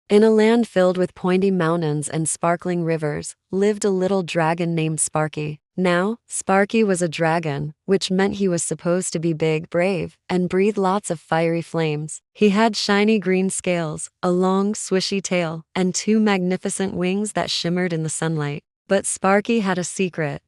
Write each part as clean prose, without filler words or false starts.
In a land filled with pointy mountains and sparkling rivers, lived a little dragon named Sparky. Now, Sparky was a dragon, which meant he was supposed to be big, brave, and breathe lots of fiery flames. He had shiny green scales, a long, swishy tail, and two magnificent wings that shimmered in the sunlight. But Sparky had a secret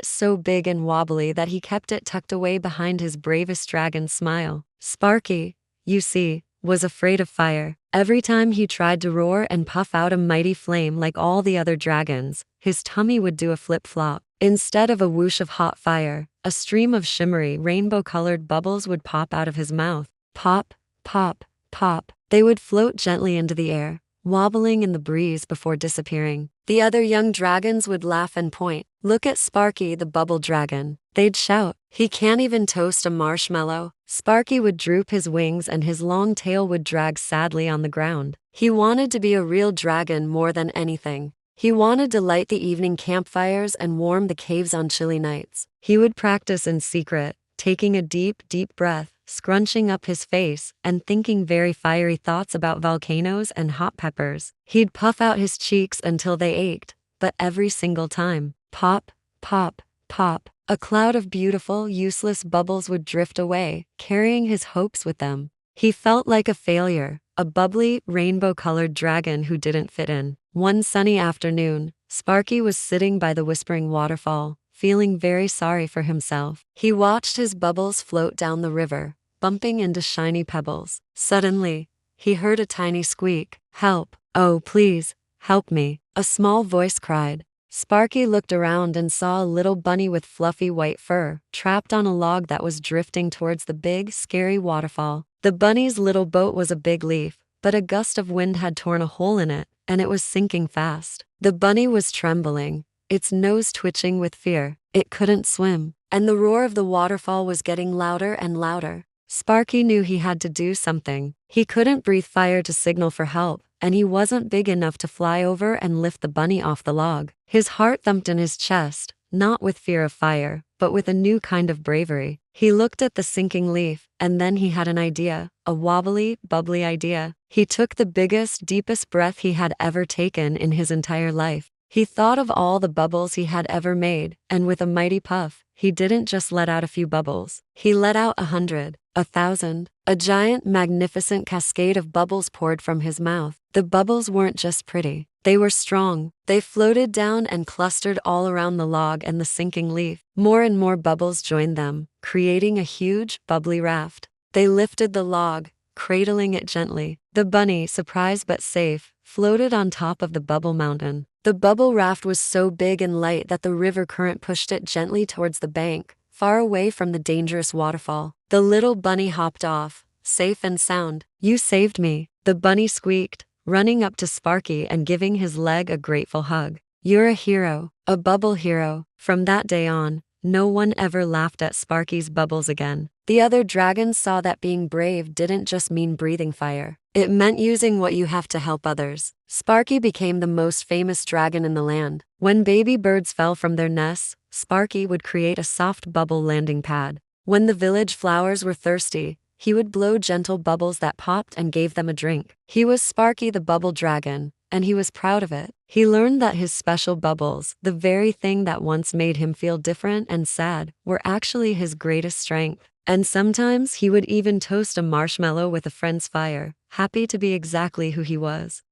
so big and wobbly that he kept it tucked away behind his bravest dragon smile. Sparky, you see, was afraid of fire. Every time he tried to roar and puff out a mighty flame like all the other dragons, his tummy would do a flip-flop. Instead of a whoosh of hot fire, a stream of shimmery, rainbow-colored bubbles would pop out of his mouth. Pop, pop, pop. They would float gently into the air, wobbling in the breeze before disappearing. The other young dragons would laugh and point. "Look at Sparky the bubble dragon," they'd shout. "He can't even toast a marshmallow." Sparky would droop his wings and his long tail would drag sadly on the ground. He wanted to be a real dragon more than anything. He wanted to light the evening campfires and warm the caves on chilly nights. He would practice in secret, taking a deep, deep breath, scrunching up his face, and thinking very fiery thoughts about volcanoes and hot peppers. He'd puff out his cheeks until they ached, but every single time, pop, pop, pop, a cloud of beautiful, useless bubbles would drift away, carrying his hopes with them. He felt like a failure, a bubbly, rainbow-colored dragon who didn't fit in. One sunny afternoon, Sparky was sitting by the whispering waterfall, feeling very sorry for himself. He watched his bubbles float down the river, bumping into shiny pebbles. Suddenly, he heard a tiny squeak. "Help! Oh, please, help me!" a small voice cried. Sparky looked around and saw a little bunny with fluffy white fur, trapped on a log that was drifting towards the big, scary waterfall. The bunny's little boat was a big leaf, but a gust of wind had torn a hole in it, and it was sinking fast. The bunny was trembling, its nose twitching with fear. It couldn't swim, and the roar of the waterfall was getting louder and louder. Sparky knew he had to do something. He couldn't breathe fire to signal for help, and he wasn't big enough to fly over and lift the bunny off the log. His heart thumped in his chest, not with fear of fire, but with a new kind of bravery. He looked at the sinking leaf, and then he had an idea, a wobbly, bubbly idea. He took the biggest, deepest breath he had ever taken in his entire life. He thought of all the bubbles he had ever made, and with a mighty puff, he didn't just let out a few bubbles. He let out 100, 1,000. A giant, magnificent cascade of bubbles poured from his mouth. The bubbles weren't just pretty. They were strong. They floated down and clustered all around the log and the sinking leaf. More and more bubbles joined them, creating a huge, bubbly raft. They lifted the log, cradling it gently. The bunny, surprised but safe, floated on top of the bubble mountain. The bubble raft was so big and light that the river current pushed it gently towards the bank, far away from the dangerous waterfall. The little bunny hopped off, safe and sound. "You saved me," the bunny squeaked, running up to Sparky and giving his leg a grateful hug. "You're a hero, a bubble hero." From that day on, no one ever laughed at Sparky's bubbles again. The other dragons saw that being brave didn't just mean breathing fire. It meant using what you have to help others. Sparky became the most famous dragon in the land. When baby birds fell from their nests, Sparky would create a soft bubble landing pad. When the village flowers were thirsty, he would blow gentle bubbles that popped and gave them a drink. He was Sparky the Bubble Dragon, and he was proud of it. He learned that his special bubbles, the very thing that once made him feel different and sad, were actually his greatest strength. And sometimes he would even toast a marshmallow with a friend's fire, happy to be exactly who he was.